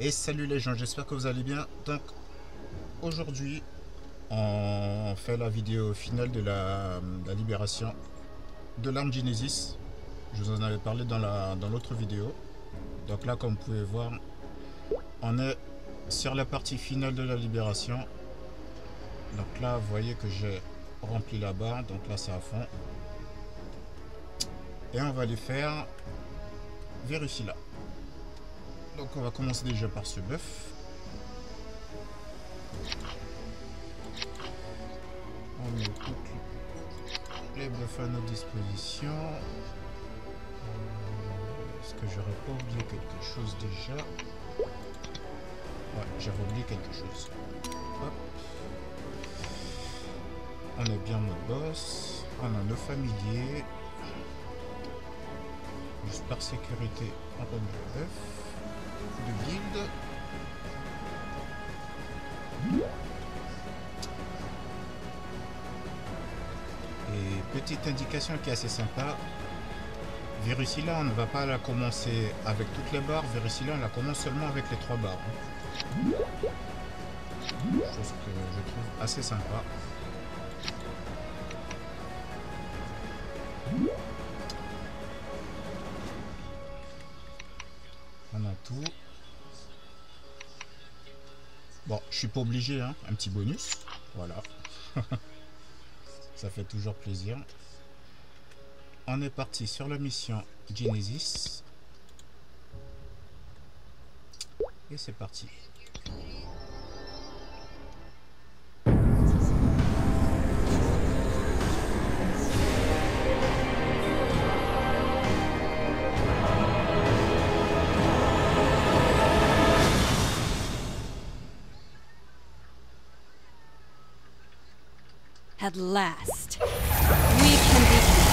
Et salut les gens, j'espère que vous allez bien. Donc aujourd'hui on fait la vidéo finale de la libération de l'arme Genesis. Je vous en avais parlé dans l'autre vidéo. Donc là, comme vous pouvez voir, on est sur la partie finale de la libération. Donc là vous voyez que j'ai rempli la barre, donc là c'est à fond. Et on va aller faire vers ici là. Donc on va commencer déjà par ce bœuf. On met toutes les bœufs à notre disposition. Est-ce que j'aurais pas oublié quelque chose déjà? Ouais, j'avais oublié quelque chose. Hop. On est bien notre boss. On a nos familiers. Juste par sécurité, on remet le bœuf de guilde. Et petite indication qui est assez sympa, Virusilla, on ne va pas la commencer avec toutes les barres. Virusilla, on la commence seulement avec les 3 barres. Chose que je trouve assez sympa. On a tout. Bon, je suis pas obligé, hein. Un petit bonus. Voilà. Ça fait toujours plaisir. On est parti sur la mission Genesis. Et c'est parti. At last, we can begin.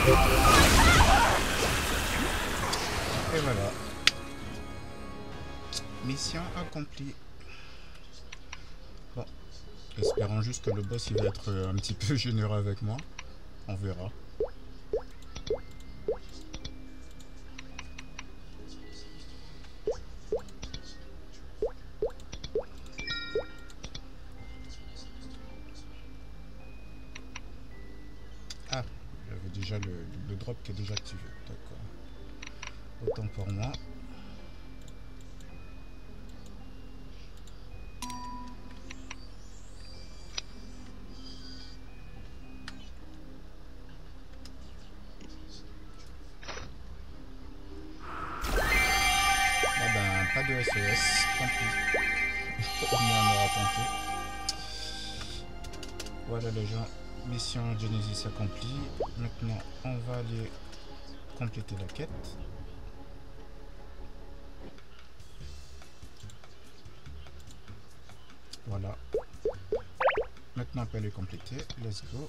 Et voilà. Mission accomplie. Bon. Espérons juste que le boss il va être un petit peu généreux avec moi. On verra. Ah, j'avais déjà le drop qui est déjà activé. D'accord. Autant pour moi. Pas de SOS, tant pis. Au moins on aura tenté. Voilà les gens, mission Genesis accomplie. Maintenant on va aller compléter la quête. Voilà. Maintenant on peut aller compléter. Let's go.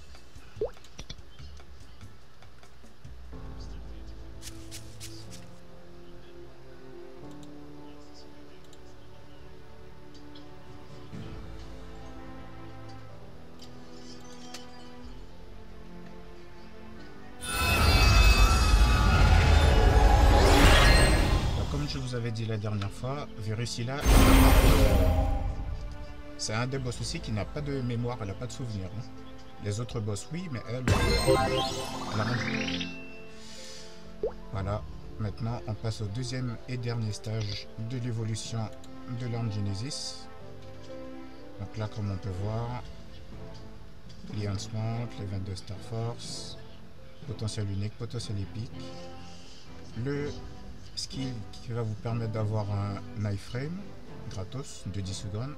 Je vous avais dit la dernière fois, Verusilla, c'est un des boss aussi qui n'a pas de mémoire, elle n'a pas de souvenir. Hein. Les autres boss oui, mais elle a rien. Voilà, maintenant on passe au deuxième et dernier stage de l'évolution de l'arme Genesis. Donc là comme on peut voir, l'enhancement, l'event de Star Force, potentiel unique, potentiel épique, le skill qui va vous permettre d'avoir un iframe gratos de 10 secondes.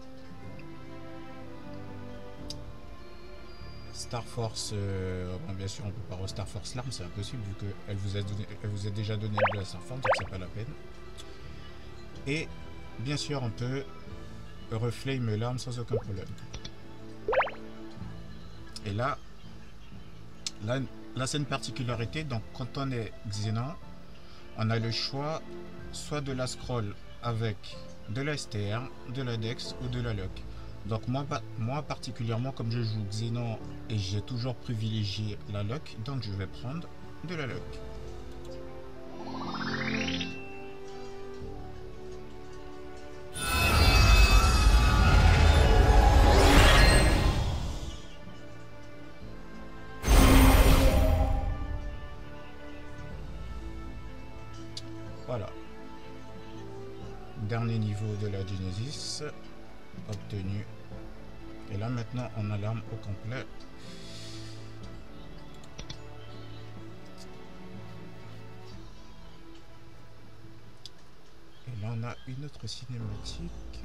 Star Force, bon, bien sûr on peut pas Star Force l'arme, c'est impossible vu qu'elle vous a déjà donné de la Star Force, donc c'est pas la peine. Et bien sûr on peut reflame l'arme sans aucun problème. Et là c'est une particularité, donc quand on est Xenon, on a le choix soit de la scroll avec de la STR, de la Dex ou de la Luck. Donc moi particulièrement, comme je joue Xenon et j'ai toujours privilégié la Luck, donc je vais prendre de la Luck. Voilà. Dernier niveau de la Genesis obtenu. Et là maintenant on a l'arme au complet. Et là on a une autre cinématique.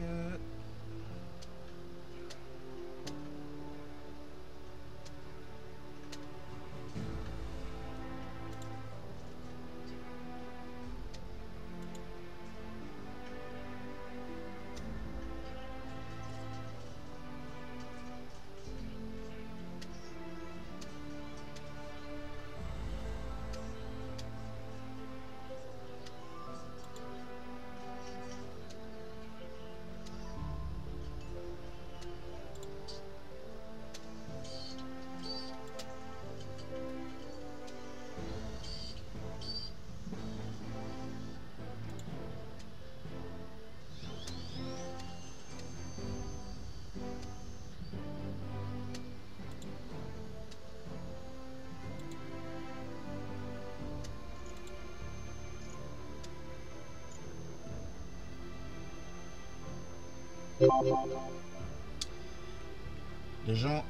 Les gens,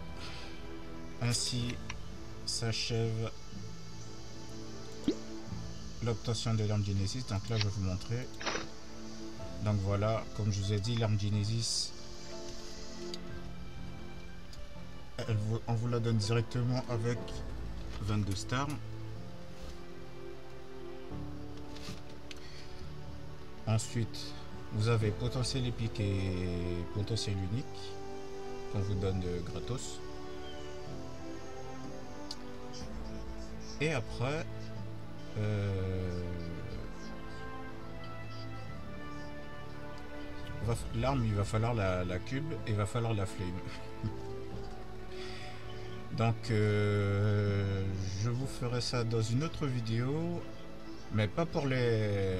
ainsi s'achève l'obtention de l'arme Genesis. Donc là je vais vous montrer. Donc voilà, comme je vous ai dit, l'arme Genesis, on vous la donne directement avec 22 stars. Ensuite vous avez potentiel épique et potentiel unique qu'on vous donne gratos. Et après, l'arme, il va falloir la cube et il va falloir la flame. Donc je vous ferai ça dans une autre vidéo, mais pas pour le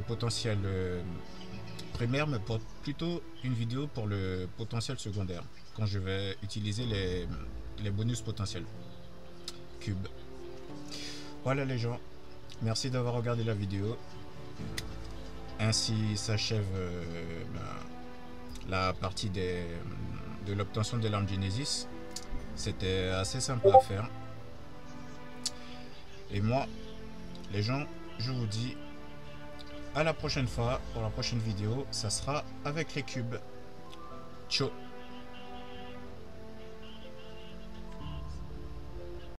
potentiel primaire, mais plutôt une vidéo pour le potentiel secondaire, quand je vais utiliser les bonus potentiels cube. Voilà les gens, merci d'avoir regardé la vidéo. Ainsi s'achève la partie de l'obtention de l'arme Genesis. C'était assez simple à faire. Et moi, les gens, je vous dis à la prochaine fois. Pour la prochaine vidéo, ça sera avec les cubes. Ciao.